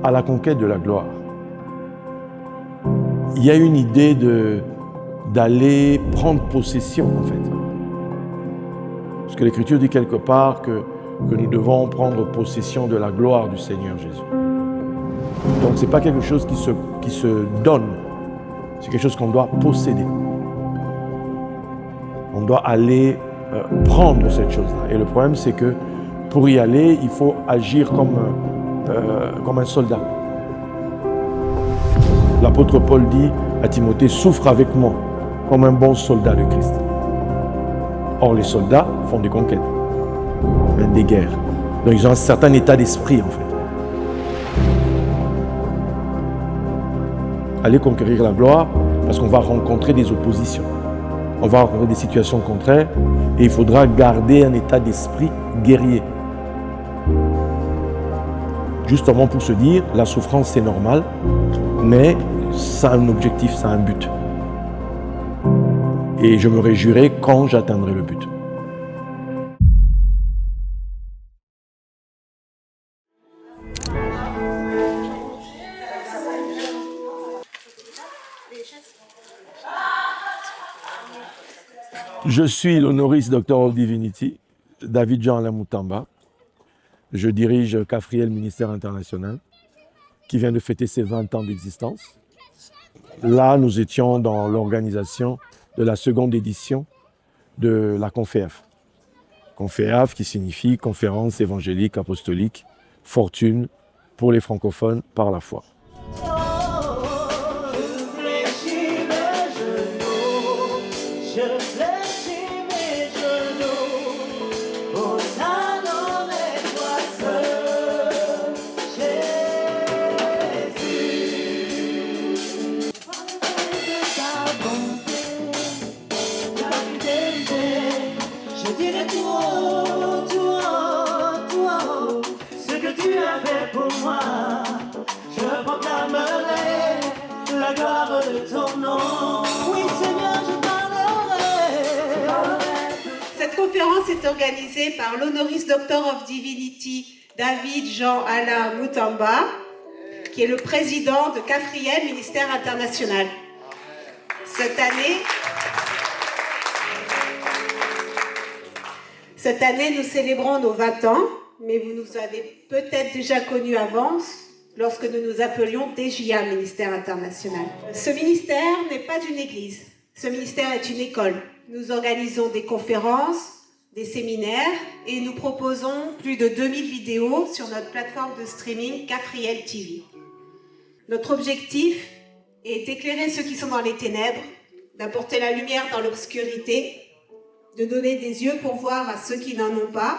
à la conquête de la gloire. Il y a une idée d'aller prendre possession, en fait. Parce que l'Écriture dit quelque part que nous devons prendre possession de la gloire du Seigneur Jésus. Donc, ce n'est pas quelque chose qui se donne, c'est quelque chose qu'on doit posséder. On doit aller prendre cette chose-là. Et le problème, c'est que pour y aller, il faut agir comme un soldat. L'apôtre Paul dit à Timothée, souffre avec moi comme un bon soldat de Christ. Or, les soldats font des conquêtes, des guerres. Donc, ils ont un certain état d'esprit, en fait. Aller conquérir la gloire, parce qu'on va rencontrer des oppositions. On va rencontrer des situations contraires, et il faudra garder un état d'esprit guerrier. Justement pour se dire, la souffrance c'est normal, mais ça a un objectif, ça a un but. Et je me réjouirai quand j'atteindrai le but. Je suis l'honoris Doctor of Divinity, David Jean Alain Moutamba. Je dirige Cafriel Ministère International, qui vient de fêter ses 20 ans d'existence. Là, nous étions dans l'organisation de la seconde édition de la Conféaf. Conféaf qui signifie Conférence évangélique apostolique, fortune pour les francophones par la foi. Cette conférence est organisée par l'honoris Doctor of Divinity David Jean Alain Moutamba, qui est le président de Cafriel Ministère International. Cette année, nous célébrons nos 20 ans, mais vous nous avez peut-être déjà connus avant, lorsque nous nous appelions DJA, Ministère International. Ce ministère n'est pas une église, ce ministère est une école. Nous organisons des conférences, des séminaires et nous proposons plus de 2000 vidéos sur notre plateforme de streaming Cafriel TV. Notre objectif est d'éclairer ceux qui sont dans les ténèbres, d'apporter la lumière dans l'obscurité, de donner des yeux pour voir à ceux qui n'en ont pas,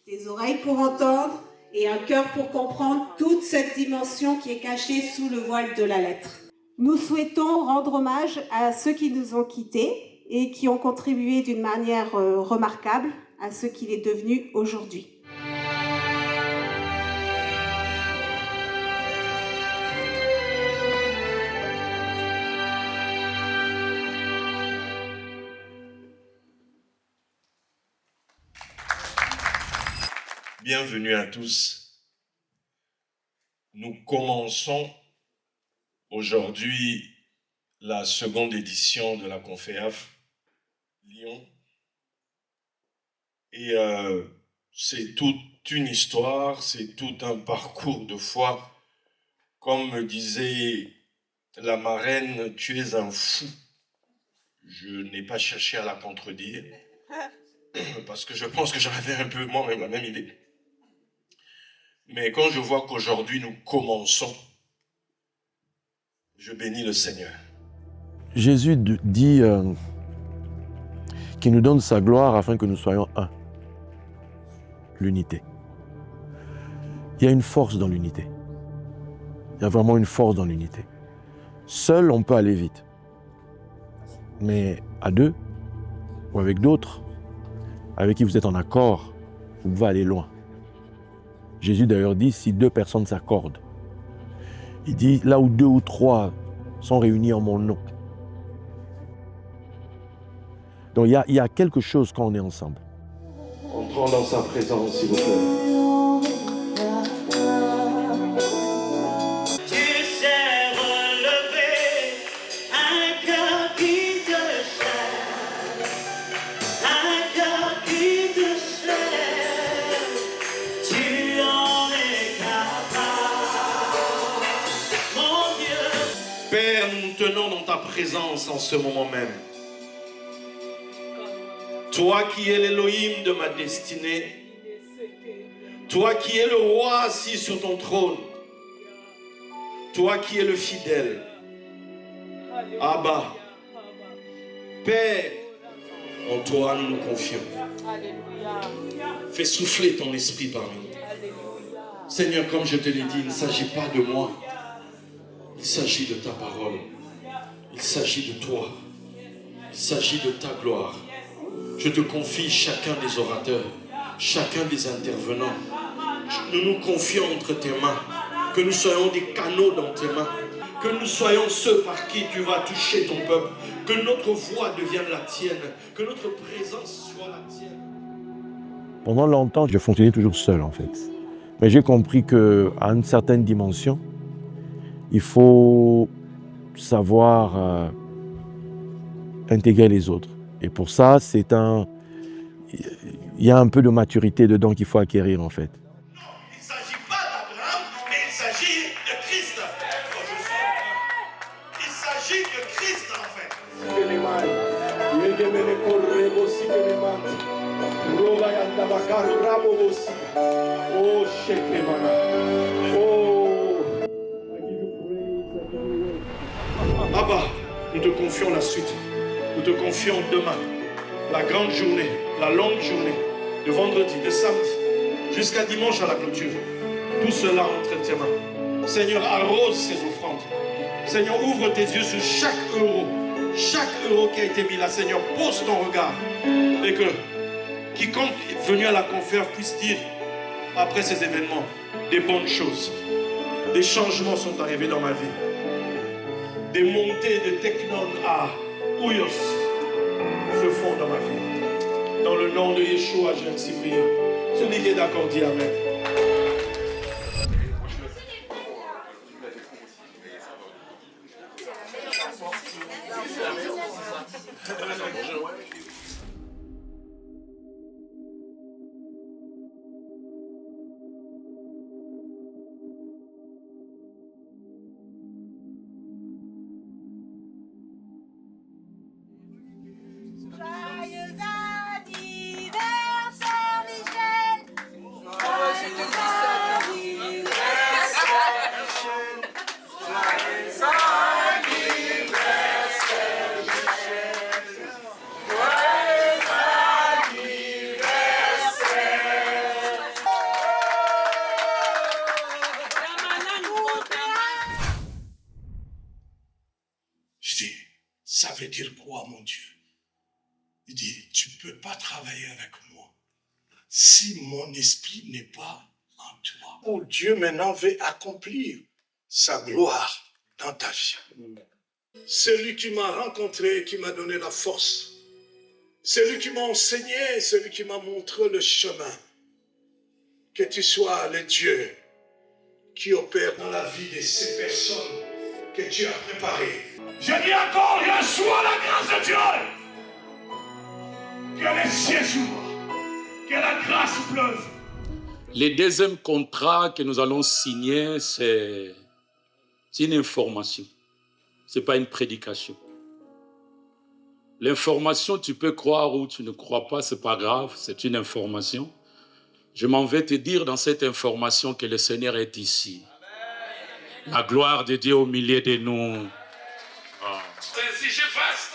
des oreilles pour entendre et un cœur pour comprendre toute cette dimension qui est cachée sous le voile de la lettre. Nous souhaitons rendre hommage à ceux qui nous ont quittés et qui ont contribué d'une manière remarquable à ce qu'il est devenu aujourd'hui. Bienvenue à tous. Nous commençons aujourd'hui la seconde édition de la Conféaf Lyon. Et c'est toute une histoire, c'est tout un parcours de foi. Comme me disait la marraine, tu es un fou. Je n'ai pas cherché à la contredire, parce que je pense que j'en avais un peu moi-même la même idée. Mais quand je vois qu'aujourd'hui nous commençons, je bénis le Seigneur. Jésus dit qu'il nous donne sa gloire afin que nous soyons un. L'unité. Il y a une force dans l'unité. Il y a vraiment une force dans l'unité. Seul, on peut aller vite. Mais à deux, ou avec d'autres, avec qui vous êtes en accord, vous pouvez aller loin. Jésus d'ailleurs dit, si deux personnes s'accordent, il dit, là où deux ou trois sont réunis en mon nom. Donc il y a quelque chose quand on est ensemble. Entrons dans sa présence, s'il vous plaît. présence en ce moment même. Toi qui es l'Élohim de ma destinée, toi qui es le roi assis sur ton trône, toi qui es le fidèle, Abba, Père, en toi nous nous confions. Fais souffler ton esprit parmi nous. Seigneur, comme je te l'ai dit, il ne s'agit pas de moi, il s'agit de ta parole, il s'agit de toi, il s'agit de ta gloire. Je te confie chacun des orateurs, chacun des intervenants. Nous nous confions entre tes mains, que nous soyons des canaux dans tes mains, que nous soyons ceux par qui tu vas toucher ton peuple, que notre voix devienne la tienne, que notre présence soit la tienne. Pendant longtemps, je fonctionnais toujours seul en fait. Mais j'ai compris qu'à une certaine dimension, il faut savoir intégrer les autres. Et pour ça, il y a un peu de maturité dedans qu'il faut acquérir en fait. Non, il ne s'agit pas d'Abraham, mais il s'agit de Christ. Il s'agit de Christ en fait. Abba, nous te confions la suite. Nous te confions demain, la grande journée, la longue journée, de vendredi, de samedi, jusqu'à dimanche à la clôture. Tout cela entre tes mains. Seigneur, arrose ces offrandes. Seigneur, ouvre tes yeux sur chaque euro qui a été mis là. Seigneur, pose ton regard. Et que quiconque est venu à la conférence puisse dire, après ces événements, des bonnes choses. Des changements sont arrivés dans ma vie. Des montées de Teknon à Ouyos se font dans ma vie. Dans le nom de Yeshua, j'ai ainsi prié. Celui qui est d'accord dit Amen. Joyeux anniversaire, Michel! Joyeux Je dis, ça veut dire quoi, mon Dieu? Il dit, tu ne peux pas travailler avec moi si mon esprit n'est pas en toi. Oh, Dieu maintenant veut accomplir sa gloire dans ta vie. Celui qui m'a rencontré, qui m'a donné la force, celui qui m'a enseigné, celui qui m'a montré le chemin, que tu sois le Dieu qui opère dans la vie de ces personnes que tu as préparées. Je dis encore, il y a soit la grâce de Dieu. Que les cieux s'ouvrent, que la grâce pleuve. Le deuxième contrat que nous allons signer, c'est une information. Ce n'est pas une prédication. L'information, tu peux croire ou tu ne crois pas, ce n'est pas grave, c'est une information. Je m'en vais te dire dans cette information que le Seigneur est ici. La gloire de Dieu au milieu de nous. C'est un sujet vaste,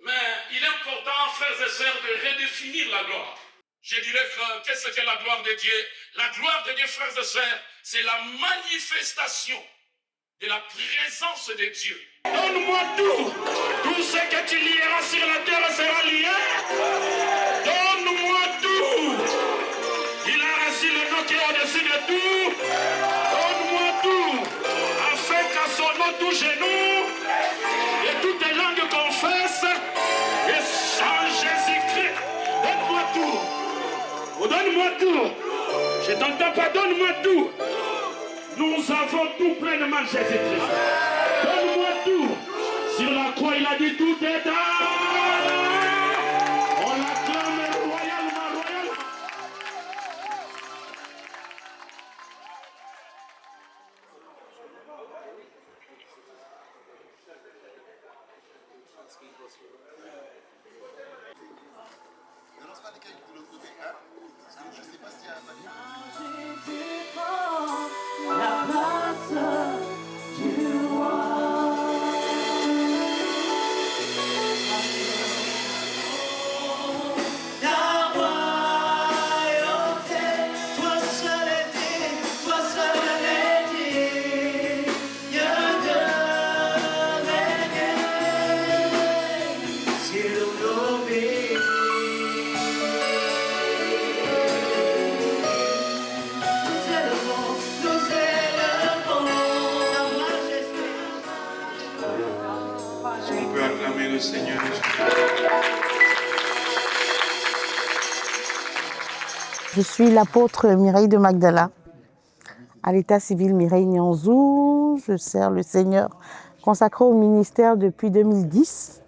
mais il est important, frères et sœurs, de redéfinir la gloire. Je dirais que qu'est-ce que la gloire de Dieu? La gloire de Dieu, frères et sœurs, c'est la manifestation de la présence de Dieu. Donne-moi tout. Tout ce que tu lieras sur la terre sera lié. Donne-moi tout. Il a reçu le nom qui est au-dessus de tout. Donne-moi tout. Afin qu'à son nom tout genou et toutes les langues confessent et sans Jésus-Christ. Donne-moi tout. Oh, donne-moi tout. Je t'entends pas, donne-moi tout. Nous avons tout pleinement Jésus-Christ. Donne-moi tout. Sur la croix, il a dit tout est dans. On l'acclame royalement, royalement. On peut acclamer le Seigneur. Je suis l'apôtre Mireille de Magdala. À l'état civil Mireille Nyanzou, je sers le Seigneur consacré au ministère depuis 2010.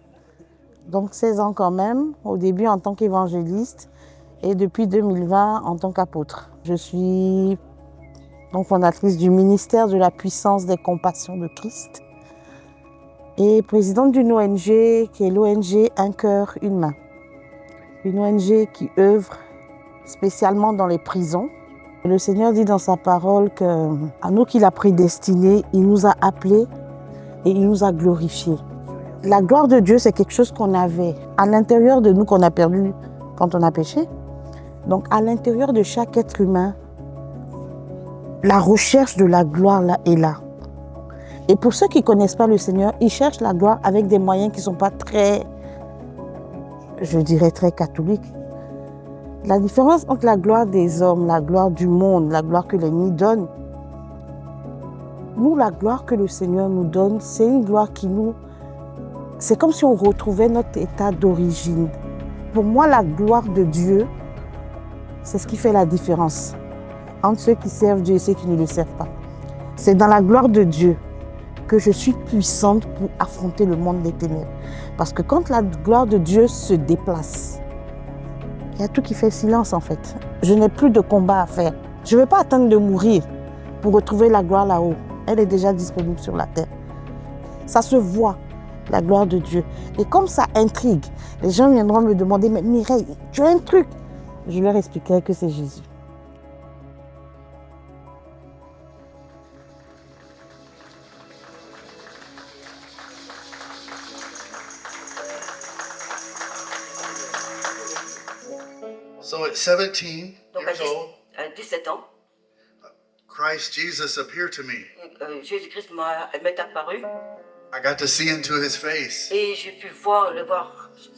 Donc 16 ans quand même, au début en tant qu'évangéliste et depuis 2020 en tant qu'apôtre. Je suis donc fondatrice du ministère de la puissance des compassions de Christ et présidente d'une ONG qui est l'ONG Un cœur, une main. Une ONG qui œuvre spécialement dans les prisons. Le Seigneur dit dans sa parole qu'à nous qu'il a prédestinés, il nous a appelés et il nous a glorifiés. La gloire de Dieu, c'est quelque chose qu'on avait à l'intérieur de nous, qu'on a perdu quand on a péché. Donc à l'intérieur de chaque être humain, la recherche de la gloire là est là. Et pour ceux qui ne connaissent pas le Seigneur, ils cherchent la gloire avec des moyens qui ne sont pas très, je dirais, très catholiques. La différence entre la gloire des hommes, la gloire du monde, la gloire que l'ennemi donne, nous, la gloire que le Seigneur nous donne, c'est une gloire qui nous... C'est comme si on retrouvait notre état d'origine. Pour moi, la gloire de Dieu, c'est ce qui fait la différence entre ceux qui servent Dieu et ceux qui ne le servent pas. C'est dans la gloire de Dieu que je suis puissante pour affronter le monde des ténèbres. Parce que quand la gloire de Dieu se déplace, il y a tout qui fait silence en fait. Je n'ai plus de combat à faire. Je ne vais pas attendre de mourir pour retrouver la gloire là-haut. Elle est déjà disponible sur la terre. Ça se voit, la gloire de Dieu. Et comme ça intrigue, les gens viendront me demander, mais Mireille, tu as un truc. Je leur expliquerai que c'est Jésus. So at 17 Donc years old, à 17 ans, Christ Jesus appeared to me. Jésus-Christ m'est apparu I got to see into his face. et j'ai pu voir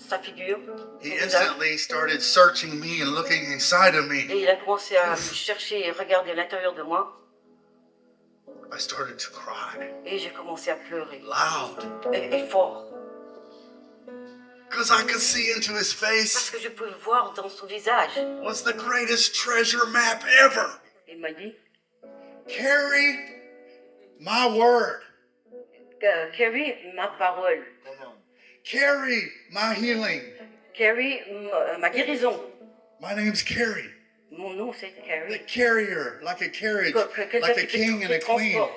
sa figure. He son visage. instantly started searching me and looking inside of me. Et il a commencé à me chercher et regarder à l'intérieur de moi. I started to cry Et j'ai commencé à pleurer. loud Et fort. because I could see into his Parce face. que je peux voir dans son visage. What's the greatest treasure map ever? Il m'a dit, Carry my word. Carry ma parole. Carry my healing. Carry ma guérison. My name's Carrie. Mon nom c'est The Carrie. carrier, like a carriage, Quelqu'un like a qui king and a queen. transporte.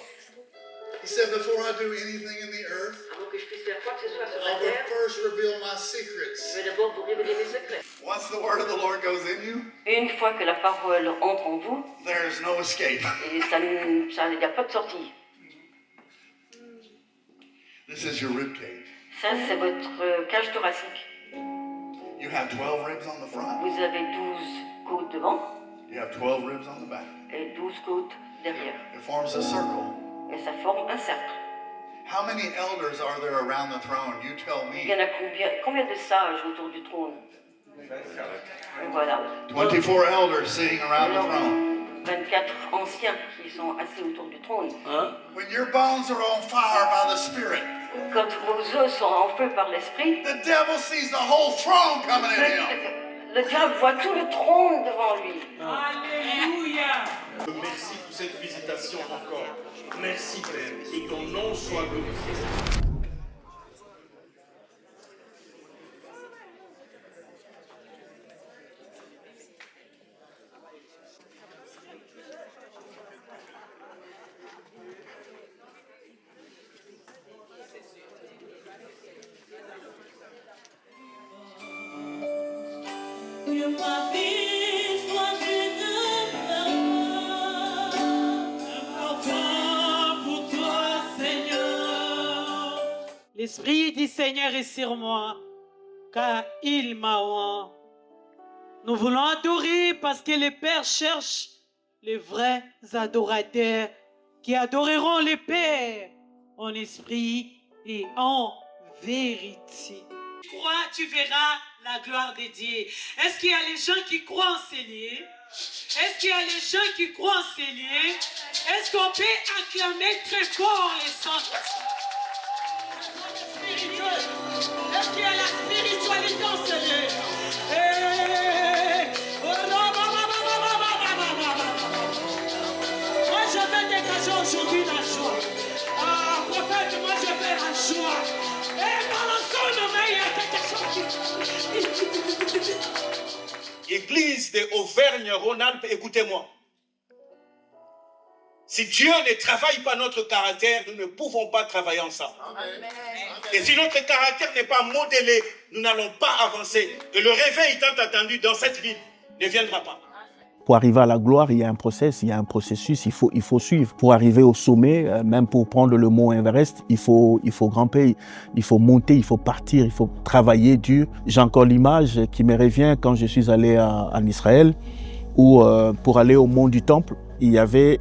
He said, before I do anything in the earth, Avant que je puisse faire quoi que ce soit sur I la will terre, first reveal my je secrets. vais d'abord vous révéler mes secrets. Once the word of the Lord goes in you, Une fois que la parole entre en vous, there's no escape. et il n'y a pas de sortie. This is your rib cage. Ça, c'est votre cage thoracique. You have 12 ribs on the front. Vous avez 12 côtes devant You have 12 ribs on the back. et 12 côtes derrière. It forms a circle. Et ça forme un cercle. How many elders are there around the throne? You tell Il y me. en a combien de sages autour du trône? Et voilà. 24 elders sitting around the throne. 24 anciens qui sont assis autour du trône. When your bones are on fire by the Spirit, Quand vos os sont en feu par l'esprit, the devil sees the whole throne coming at him. le diable voit tout le trône devant lui. Merci pour cette visitation encore. Merci Père. Que ton nom soit glorifié. Que ma vie soit une fleur, un parfum pour toi, Seigneur. L'Esprit du Seigneur est sur moi, car il m'a oint. Nous voulons adorer parce que le Père cherche les vrais adorateurs qui adoreront le Père en esprit et en vérité. Crois, tu verras la gloire de Dieu. Est-ce qu'il y a les gens qui croient en Seigneur? Est-ce qu'il y a les gens qui croient en Seigneur? Est-ce qu'on peut acclamer très fort les saints? Est-ce qu'il y a la spiritualité en Seigneur? Moi je vais dégager aujourd'hui la joie. Prophète, moi je vais la joie. Et dans le son de main, il y a quelque chose qui... Église de Auvergne-Rhône-Alpes, écoutez-moi. Si Dieu ne travaille pas notre caractère, nous ne pouvons pas travailler ensemble. Amen. Et si notre caractère n'est pas modélé, nous n'allons pas avancer. Et le réveil tant attendu dans cette ville ne viendra pas. Pour arriver à la gloire, il y a un process, il y a un processus, il faut suivre. Pour arriver au sommet, même pour prendre le mont Everest, il faut grimper, il faut monter, il faut partir, il faut travailler dur. J'ai encore l'image qui me revient quand je suis allé en Israël, où pour aller au mont du Temple, il y avait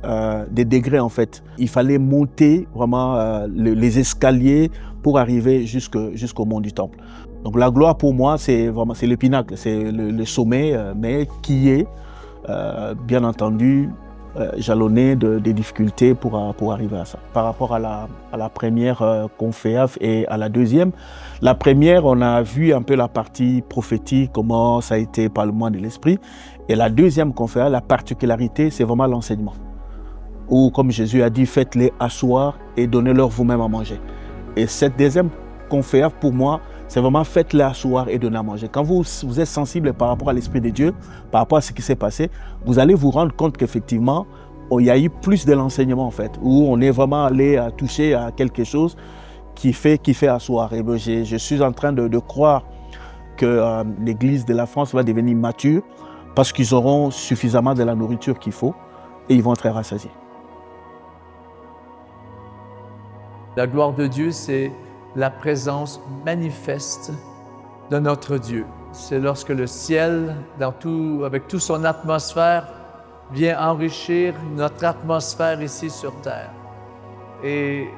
des degrés en fait. Il fallait monter vraiment les escaliers pour arriver jusqu'au mont du Temple. Donc la gloire pour moi, c'est le pinacle, c'est le sommet, mais qui est bien entendu jalonné des difficultés pour arriver à ça. Par rapport à la première conféaf et à la deuxième, la première, on a vu un peu la partie prophétique, comment ça a été par le mois de l'Esprit. Et la deuxième conféaf, la particularité, c'est vraiment l'enseignement. Où, comme Jésus a dit, faites-les asseoir et donnez-leur vous-même à manger. Et cette deuxième conféaf, pour moi, c'est vraiment faites-les asseoir et donnez à manger. Quand vous êtes sensible par rapport à l'Esprit de Dieu, par rapport à ce qui s'est passé, vous allez vous rendre compte qu'effectivement, il y a eu plus de l'enseignement en fait, où on est vraiment allé toucher à quelque chose qui fait asseoir. Et je suis en train de croire que l'Église de la France va devenir mature parce qu'ils auront suffisamment de la nourriture qu'il faut et ils vont être rassasiés. La gloire de Dieu, c'est la présence manifeste de notre Dieu. C'est lorsque le ciel, avec toute son atmosphère, vient enrichir notre atmosphère ici sur terre. Et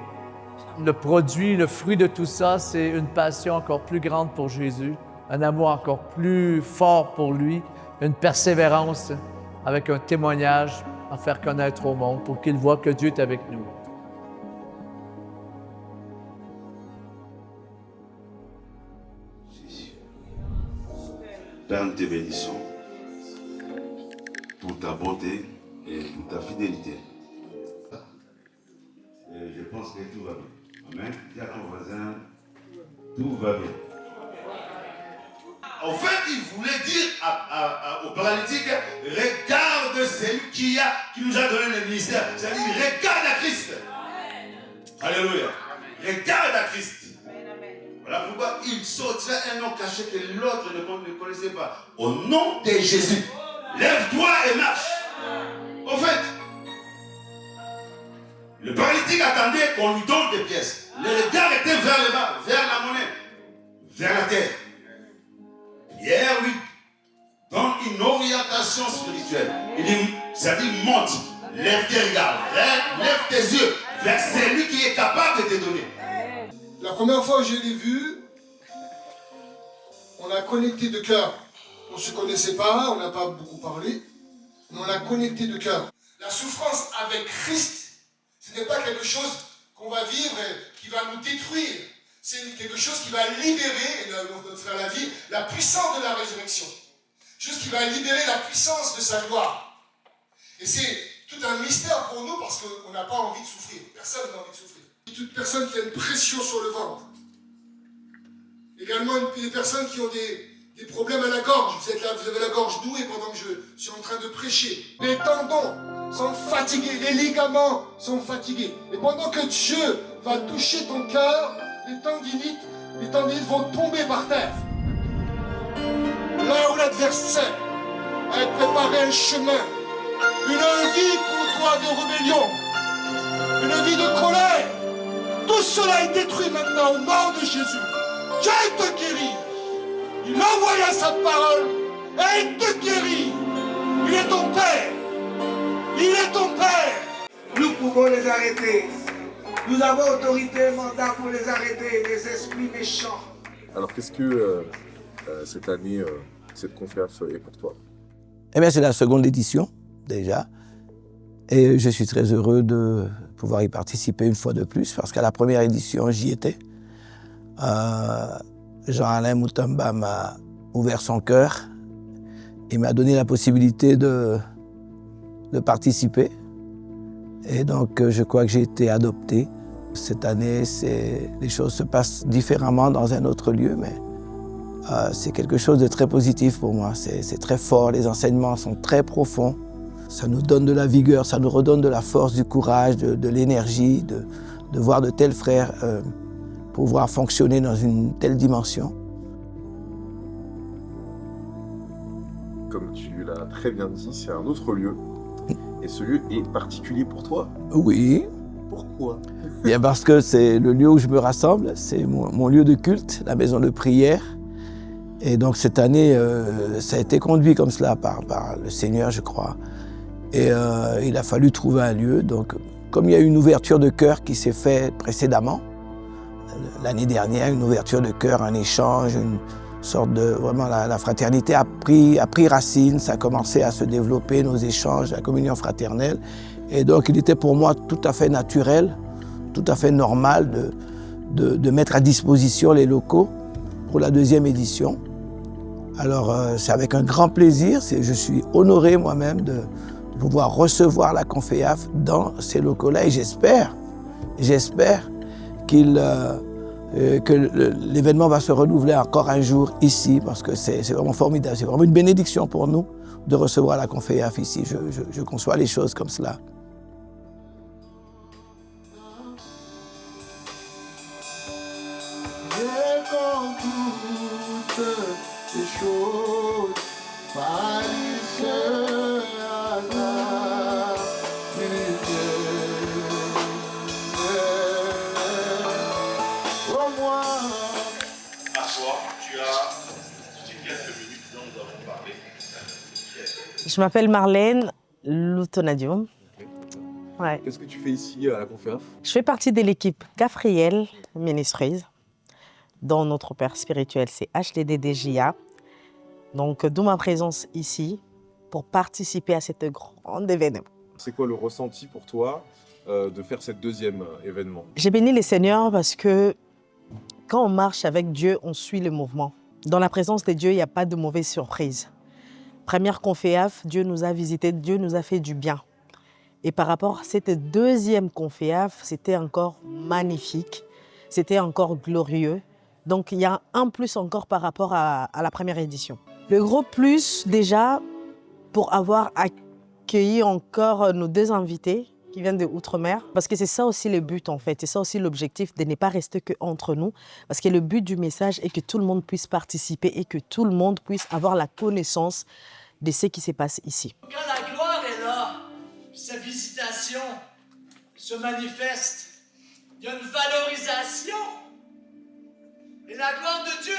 le produit, le fruit de tout ça, c'est une passion encore plus grande pour Jésus, un amour encore plus fort pour lui, une persévérance avec un témoignage à faire connaître au monde pour qu'il voit que Dieu est avec nous. Père, nous te bénissons pour ta bonté et pour ta fidélité. Et je pense que tout va bien. Amen. Dis à ton voisin, tout va bien. En fait, il voulait dire au paralytique, regarde celui qui nous a donné le ministère. C'est-à-dire, regarde à Christ. Alléluia. Regarde à Christ. Voilà pourquoi il sortira un nom caché que l'autre ne connaissait pas. Au nom de Jésus, lève-toi et marche. En fait, le paralytique attendait qu'on lui donne des pièces. Le regard était vers le bas, vers la monnaie, vers la terre. Pierre lui donne une orientation spirituelle. Il dit, ça dit, monte, lève tes regards, lève tes yeux vers celui qui est capable de te donner. La première fois que je l'ai vu, on a connecté de cœur. On ne se connaissait pas, on n'a pas beaucoup parlé, mais on a connecté de cœur. La souffrance avec Christ, ce n'est pas quelque chose qu'on va vivre et qui va nous détruire. C'est quelque chose qui va libérer, et notre frère l'a dit, la puissance de la résurrection. Juste qui va libérer la puissance de sa gloire. Et c'est tout un mystère pour nous parce qu'on n'a pas envie de souffrir. Personne n'a envie de souffrir. Toute personne qui a une pression sur le ventre. Également des personnes qui ont des problèmes à la gorge. Vous êtes là, vous avez la gorge nouée pendant que je suis en train de prêcher. Les tendons sont fatigués, les ligaments sont fatigués. Et pendant que Dieu va toucher ton cœur, les tendinites vont tomber par terre. là où l'adversaire a préparé un chemin, une vie pour toi de rébellion, une vie de colère. Tout cela est détruit maintenant au nom de Jésus. Dieu te guérit. Il envoya sa parole et il te guérit. Il est ton Père. Il est ton Père. Nous pouvons les arrêter. Nous avons autorité et mandat pour les arrêter, les esprits méchants. Alors qu'est-ce que cette année, cette conférence est pour toi? Eh bien, c'est la seconde édition, déjà. Et je suis très heureux de pouvoir y participer une fois de plus, parce qu'à la première édition, j'y étais. Jean-Alain Moutamba m'a ouvert son cœur et m'a donné la possibilité de participer. Et donc, je crois que j'ai été adopté. Cette année, les choses se passent différemment dans un autre lieu, mais c'est quelque chose de très positif pour moi. C'est très fort, les enseignements sont très profonds. Ça nous donne de la vigueur, ça nous redonne de la force, du courage, de l'énergie, de voir de tels frères pouvoir fonctionner dans une telle dimension. Comme tu l'as très bien dit, c'est un autre lieu. Et ce lieu est particulier pour toi? Oui. Pourquoi? Bien parce que c'est le lieu où je me rassemble, c'est mon lieu de culte, la maison de prière. Et donc cette année, ça a été conduit comme cela par le Seigneur, je crois. Et il a fallu trouver un lieu. Donc, comme il y a eu une ouverture de cœur qui s'est faite précédemment, l'année dernière, une ouverture de cœur, un échange, une sorte de... Vraiment, la fraternité a pris racine, ça a commencé à se développer, nos échanges, la communion fraternelle. Et donc, il était pour moi tout à fait naturel, tout à fait normal de mettre à disposition les locaux pour la deuxième édition. Alors, c'est avec un grand plaisir, je suis honoré moi-même de pouvoir recevoir la Conféaf dans ces locaux-là et j'espère que l'événement va se renouveler encore un jour ici parce que c'est vraiment formidable, c'est vraiment une bénédiction pour nous de recevoir la Conféaf ici. Je conçois les choses comme cela. Je m'appelle Marlène Loutonadium. Ouais. Qu'est-ce que tu fais ici à la Conféaf? Je fais partie de l'équipe Gabriel Ministries, dont notre père spirituel c'est HDDDJA. Donc d'où ma présence ici pour participer à cet grand événement. C'est quoi le ressenti pour toi de faire cette deuxième événement? J'ai béni le Seigneur parce que quand on marche avec Dieu, on suit le mouvement. Dans la présence de Dieu, il n'y a pas de mauvaise surprise. Première Conféaf, Dieu nous a visités, Dieu nous a fait du bien. Et par rapport à cette deuxième Conféaf, c'était encore magnifique, c'était encore glorieux. Donc il y a un plus encore par rapport à la première édition. Le gros plus déjà, pour avoir accueilli encore nos deux invités qui viennent de Outre-mer, parce que c'est ça aussi le but en fait, c'est ça aussi l'objectif de ne pas rester qu'entre nous, parce que le but du message est que tout le monde puisse participer et que tout le monde puisse avoir la connaissance de ce qui se passe ici. Quand la gloire est là, sa visitation se manifeste, il y a une valorisation. Et la gloire de Dieu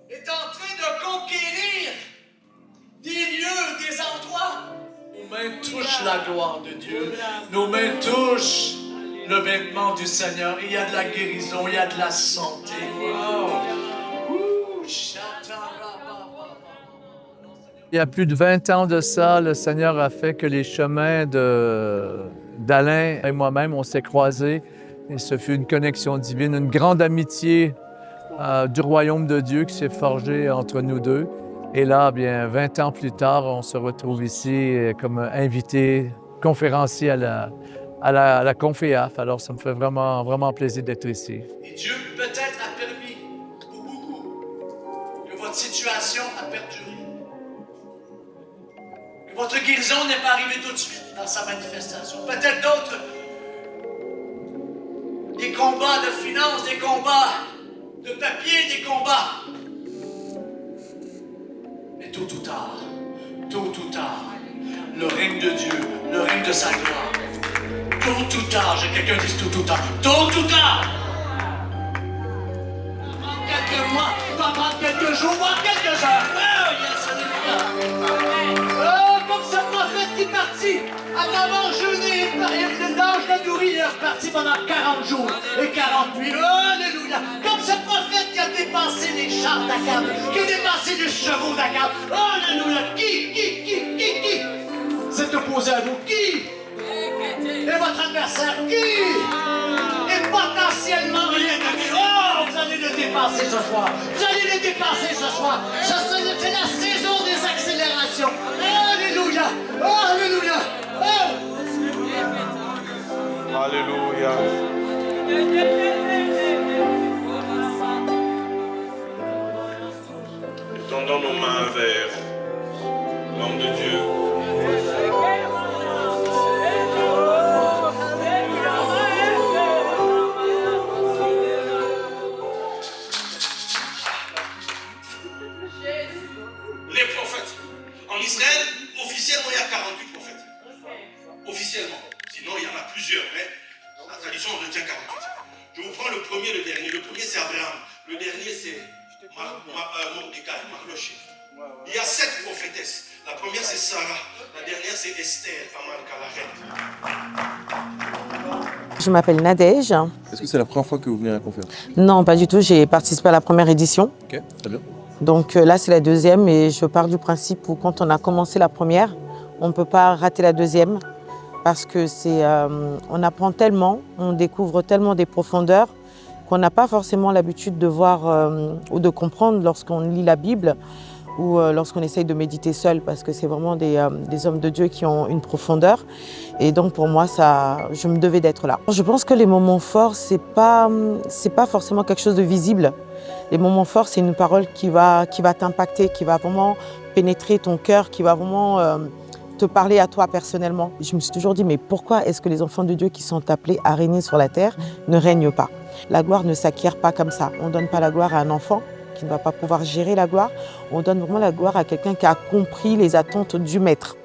est en train de conquérir des lieux, des endroits. Nos mains touchent la gloire de Dieu. Nos mains touchent le vêtement du Seigneur. Il y a de la guérison, il y a de la santé. Il y a plus de 20 ans de ça, le Seigneur a fait que les chemins d'Alain et moi-même, on s'est croisés. Et ce fut une connexion divine, une grande amitié du royaume de Dieu qui s'est forgée entre nous deux. Et là, bien, 20 ans plus tard, on se retrouve ici comme invité, conférencier à la Conféaf. Alors, ça me fait vraiment, vraiment plaisir d'être ici. Et Dieu peut-être a permis pour beaucoup que votre situation a perduré. Que votre guérison n'est pas arrivée tout de suite dans sa manifestation. Peut-être d'autres, des combats de finances, des combats de papier, des combats quelqu'un dise tout ou tard. Tôt ou tard. Quelques mois, va prendre quelques jours, voire quelques heures. Oh, yes, alléluia. Oh, comme ce prophète qui est parti, après avoir jeûné, l'ange l'a nourri, il est reparti pendant 40 jours et 40 nuits. Oh, alléluia. Comme ce prophète qui a dépassé les chars d'Akab, qui a dépassé les chevaux d'Akab. Oh, alléluia. Qui s'est opposé à vous? Qui? Et votre adversaire? Qui? Et potentiellement rien de mieux. Oh, vous allez le dépasser ce soir. Vous allez le dépasser ce soir. C'est la saison des accélérations. Alléluia. Oh, alléluia. Oh. Alléluia. Nous tendons nos mains vers l'homme de Dieu. Les prophètes. En Israël, officiellement, il y a 48 prophètes. Officiellement. Sinon, il y en a plusieurs, mais la tradition on retient 48. Je vous prends le premier et le dernier. Le premier, c'est Abraham. Le dernier, c'est Mordecai, Mardoché. Il y a 7 prophétesses. La première, c'est Sarah. La dernière, c'est Esther, la reine. Je m'appelle Nadège. Est-ce que c'est la première fois que vous venez à la conférence? Non, pas du tout. J'ai participé à la première édition. Ok, très bien. Donc là, c'est la deuxième et je pars du principe où quand on a commencé la première, on ne peut pas rater la deuxième parce que on apprend tellement, on découvre tellement des profondeurs qu'on n'a pas forcément l'habitude de voir ou de comprendre lorsqu'on lit la Bible ou lorsqu'on essaye de méditer seul parce que c'est vraiment des hommes de Dieu qui ont une profondeur. Et donc pour moi, je me devais d'être là. Je pense que les moments forts, c'est pas forcément quelque chose de visible. Les moments forts, c'est une parole qui va t'impacter, qui va vraiment pénétrer ton cœur, qui va vraiment te parler à toi personnellement. Je me suis toujours dit, mais pourquoi est-ce que les enfants de Dieu qui sont appelés à régner sur la terre ne règnent pas? La gloire ne s'acquiert pas comme ça. On ne donne pas la gloire à un enfant qui ne va pas pouvoir gérer la gloire. On donne vraiment la gloire à quelqu'un qui a compris les attentes du maître,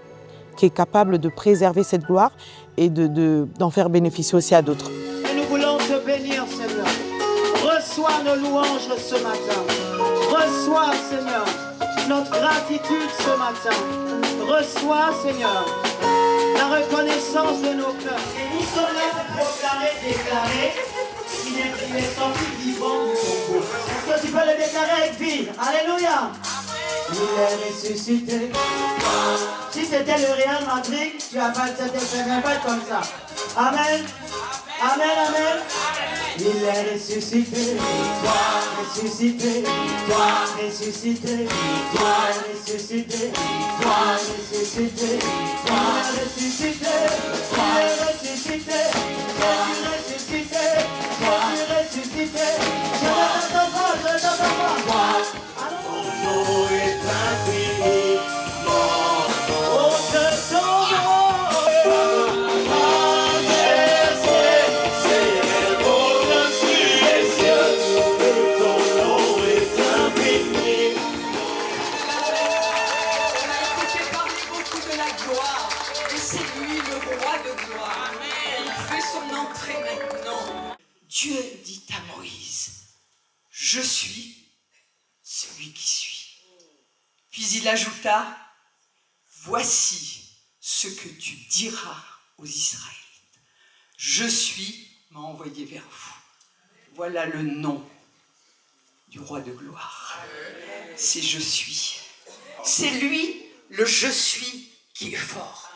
qui est capable de préserver cette gloire et d'en faire bénéficier aussi à d'autres. Et nous voulons te bénir, Seigneur. Reçois nos louanges ce matin. Reçois, Seigneur, notre gratitude ce matin. Reçois, Seigneur, la reconnaissance de nos cœurs. Et nous sommes là pour proclamer, déclarer qu'il est sorti vivant du tombeau. Est-ce que tu peux le déclarer avec vie? Alléluia. Il est ressuscité. Si c'était le Real Madrid, tu n'as pas comme ça. Amen. Amen, amen. Il est ressuscité, toi ressuscité, toi ressuscité, toi ressuscité, toi ressuscité, toi ressuscité, toi ressuscité, toi ressuscité, toi ressuscité. Je t'entends pas. Ton nom est infini, mon te tombe. Dieu dit à Moïse, je suis celui qui suis. Puis il ajouta, voici ce que tu diras aux Israélites. Je suis m'a envoyé vers vous. Voilà le nom du roi de gloire. C'est je suis. C'est lui, le je suis, qui est fort.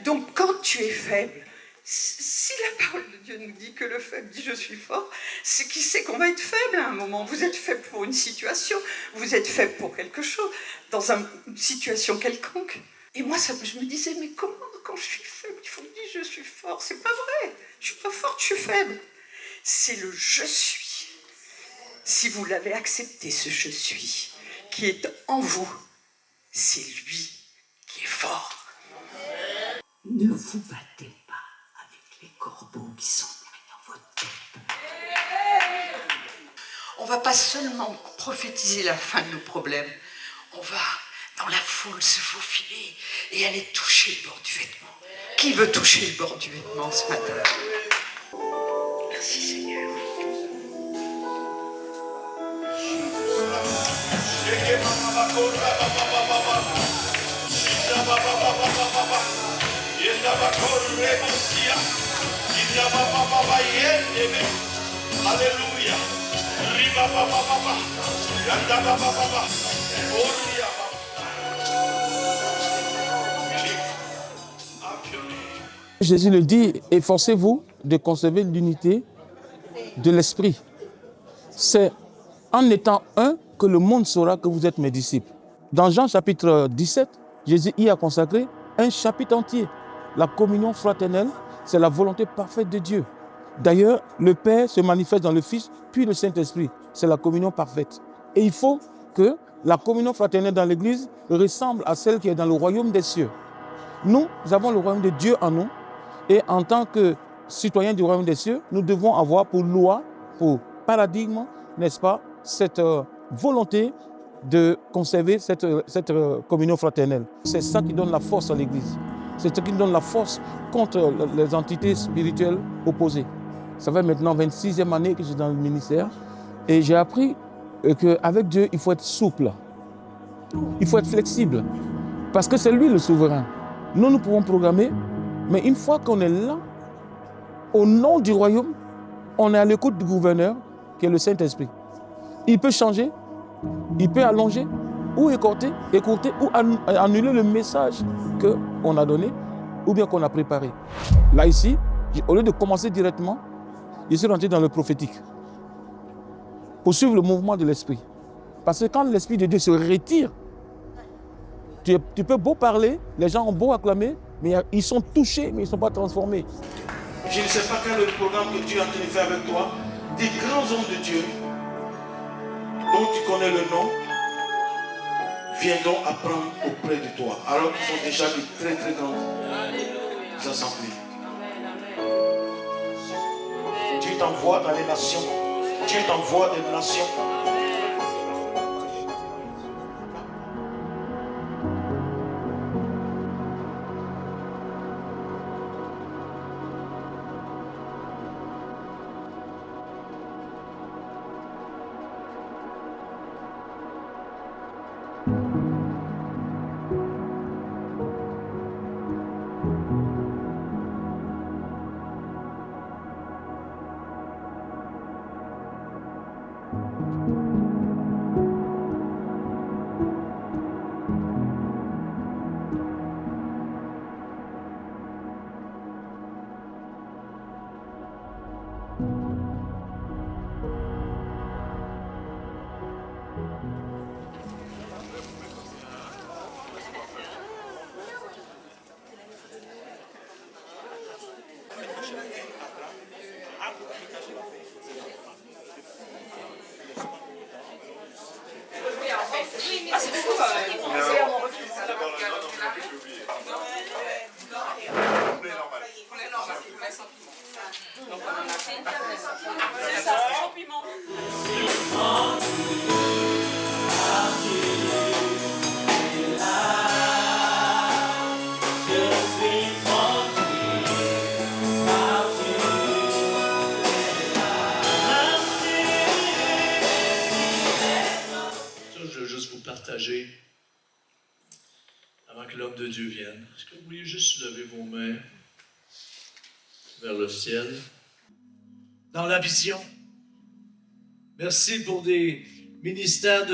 Donc quand tu es faible, si la parole de Dieu nous dit que le faible dit je suis fort, c'est qu'il sait qu'on va être faible à un moment. Vous êtes faible pour une situation, vous êtes faible pour quelque chose, dans une situation quelconque. Et moi, je me disais, mais comment quand je suis faible, il faut me dire je suis fort? C'est pas vrai, je suis pas forte, je suis faible. C'est le je suis. Si vous l'avez accepté, ce je suis, qui est en vous, c'est lui qui est fort. Ne vous battez pas avec les corbeaux qui sont derrière votre tête. On ne va pas seulement prophétiser la fin de nos problèmes, on va dans la foule se faufiler et aller toucher le bord du vêtement. Qui veut toucher le bord du vêtement ce matin? Merci Seigneur. Alléluia. Jésus le dit, efforcez-vous de conserver l'unité de l'esprit. C'est en étant un que le monde saura que vous êtes mes disciples. Dans Jean chapitre 17, Jésus y a consacré un chapitre entier. La communion fraternelle, c'est la volonté parfaite de Dieu. D'ailleurs, le Père se manifeste dans le Fils, puis le Saint-Esprit. C'est la communion parfaite. Et il faut que la communion fraternelle dans l'Église ressemble à celle qui est dans le royaume des cieux. Nous avons le royaume de Dieu en nous. Et en tant que citoyens du royaume des cieux, nous devons avoir pour loi, pour paradigme, n'est-ce pas, cette volonté de conserver cette communion fraternelle. C'est ça qui donne la force à l'Église. C'est ce qui donne la force contre les entités spirituelles opposées. Ça fait maintenant 26e année que je suis dans le ministère et j'ai appris qu'avec Dieu, il faut être souple. Il faut être flexible parce que c'est lui le souverain. Nous pouvons programmer, mais une fois qu'on est là, au nom du royaume, on est à l'écoute du gouverneur qui est le Saint-Esprit. Il peut changer, il peut allonger ou écourter ou annuler le message qu'on a donné ou bien qu'on a préparé. Là, ici, au lieu de commencer directement, je suis rentré dans le prophétique pour suivre le mouvement de l'Esprit. Parce que quand l'Esprit de Dieu se retire, tu peux beau parler, les gens ont beau acclamer, mais ils sont touchés, mais ils ne sont pas transformés. Je ne sais pas quel est le programme que Dieu est en train de faire avec toi. Des grands hommes de Dieu, dont tu connais le nom, viendront apprendre auprès de toi, alors qu'ils ont déjà de très très grandes assemblées. Dieu t'envoie dans les nations. Dieu t'envoie des nations. Je veux juste vous partager, avant que l'homme de Dieu vienne. Est-ce que vous voulez juste lever vos mains vers le ciel? Dans la vision. Merci pour des ministères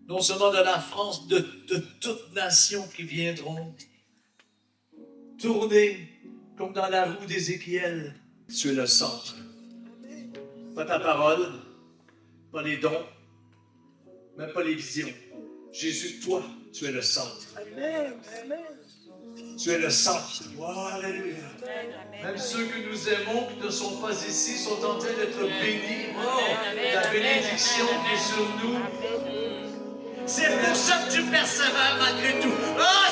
non seulement de la France, de toutes nations qui viendront tourner comme dans la roue d'Ézéchiel. Tu es le centre. Pas ta parole, pas les dons, même pas les visions. Jésus, toi, tu es le centre. Tu es le centre. Wow, alléluia. Même ceux que nous aimons, qui ne sont pas ici, sont en train d'être bénis. La bénédiction qui est sur nous. C'est pour ça que tu persévères malgré tout.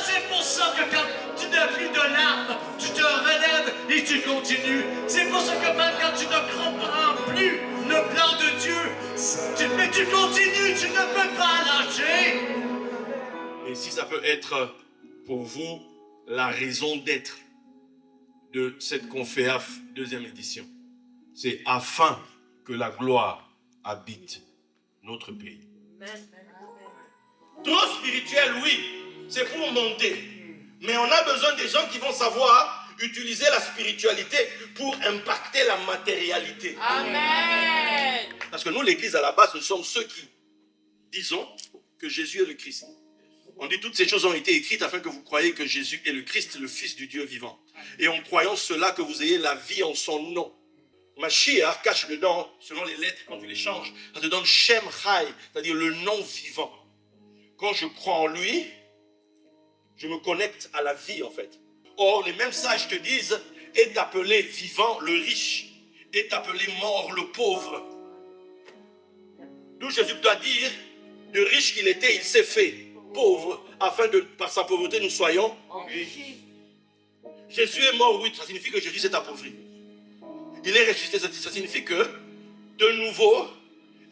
C'est pour ça que quand tu n'as plus de larmes, tu te relèves et tu continues. C'est pour ça que même quand tu ne comprends plus le plan de Dieu, mais tu continues, tu ne peux pas lâcher. Et si ça peut être pour vous la raison d'être de cette Conféaf 2e édition, c'est afin que la gloire habite notre pays. Trop spirituel, oui, c'est pour monter. Mais on a besoin des gens qui vont savoir utiliser la spiritualité pour impacter la matérialité. Amen. Parce que nous, l'Église, à la base, nous sommes ceux qui disons que Jésus est le Christ. On dit toutes ces choses ont été écrites afin que vous croyiez que Jésus est le Christ, le Fils du Dieu vivant. Et en croyant cela, que vous ayez la vie en son nom. Mashiach cache dedans, selon les lettres, quand tu les changes, ça te donne Shem Chai, c'est-à-dire le nom vivant. Quand je crois en lui, je me connecte à la vie en fait. Or, les mêmes sages te disent, est appelé vivant le riche, est appelé mort le pauvre. D'où Jésus doit dire, de riche qu'il était, il s'est fait pauvre, afin que par sa pauvreté nous soyons enrichis. Jésus est mort, oui, ça signifie que Jésus s'est appauvri. Il est ressuscité, ça signifie que, de nouveau,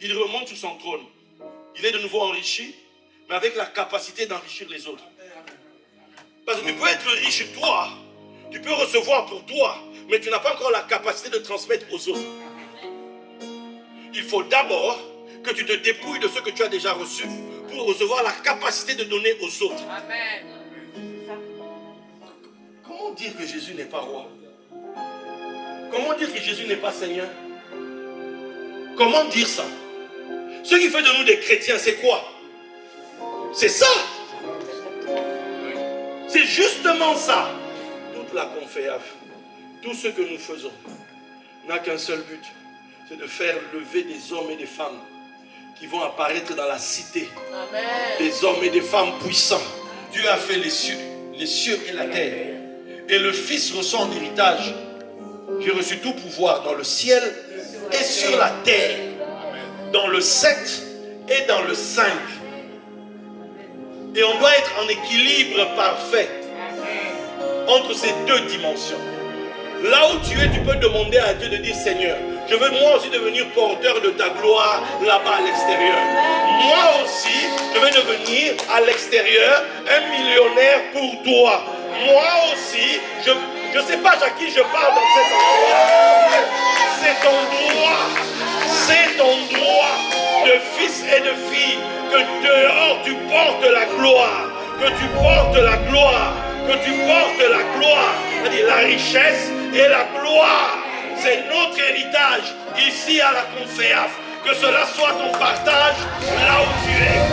il remonte sur son trône. Il est de nouveau enrichi, mais avec la capacité d'enrichir les autres. Parce que tu peux être riche toi, tu peux recevoir pour toi, mais tu n'as pas encore la capacité de transmettre aux autres. Il faut d'abord que tu te dépouilles de ce que tu as déjà reçu pour recevoir la capacité de donner aux autres. Amen. Comment dire que Jésus n'est pas roi? Comment dire que Jésus n'est pas Seigneur? Comment dire ça? Ce qui fait de nous des chrétiens, c'est quoi? C'est ça. C'est justement ça. Toute la conféaf, tout ce que nous faisons n'a qu'un seul but, c'est de faire lever des hommes et des femmes qui vont apparaître dans la cité. Amen. Des hommes et des femmes puissants. Dieu a fait les cieux et la terre. Et le Fils reçoit en héritage. J'ai reçu tout pouvoir dans le ciel et sur la terre. Dans le 7 et dans le 5. Et on doit être en équilibre parfait entre ces deux dimensions. Là où tu es, tu peux demander à Dieu de dire, Seigneur, je veux moi aussi devenir porteur de ta gloire là-bas à l'extérieur. Moi aussi, je vais devenir à l'extérieur un millionnaire pour toi. Moi aussi, je ne sais pas à qui je parle dans cet endroit. C'est ton droit. C'est ton droit de fils et de fille que dehors tu portes la gloire. Que tu portes la gloire. Que tu portes la gloire. C'est-à-dire la richesse et la gloire. C'est notre héritage ici à la Conféaf. Que cela soit ton partage là où tu es.